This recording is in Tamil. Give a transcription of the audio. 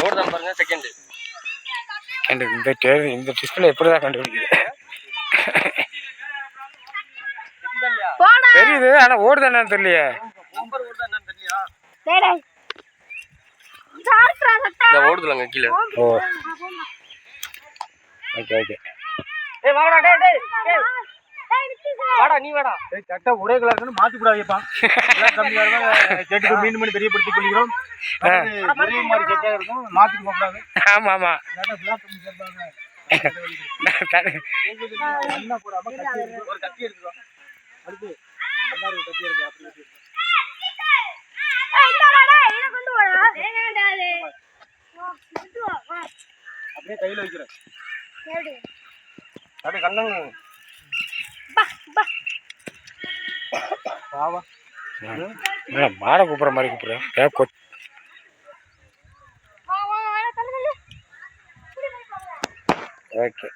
ஓடுதான் பாருங்க செகண்ட். இந்த டிஸ்பிளே எப்படிதான் கண்டுபிடிக்குது? தெரியுது, ஆனா ஓடுது என்னன்னு தெரியலையே. ஓடுதுலங்க கீழே. ஓ ஓகே ஓகே. வாடா நீ வாடா. சட்டை ஒரே கலர்னு மாத்தி கூடாதுப்பா. கேட்டுக்கு மீண்டும் மீண்டும் தெரியப்படுத்திக் கொள்கிறோம். ஒரே மாதிரி சட்டை இருக்கும், மாத்தி போக கூடாது. ஆமா ஆமா. ஒரு கத்தி எடுத்துக்கோ. அடுத்து கத்தி இருக்கு. அப்படியே கையில வைக்கிறேன். அப்படியே கண்ணங்க மாடை கூப்பிட்ற மாதிரி கூப்பிட்றேன். ஓகே.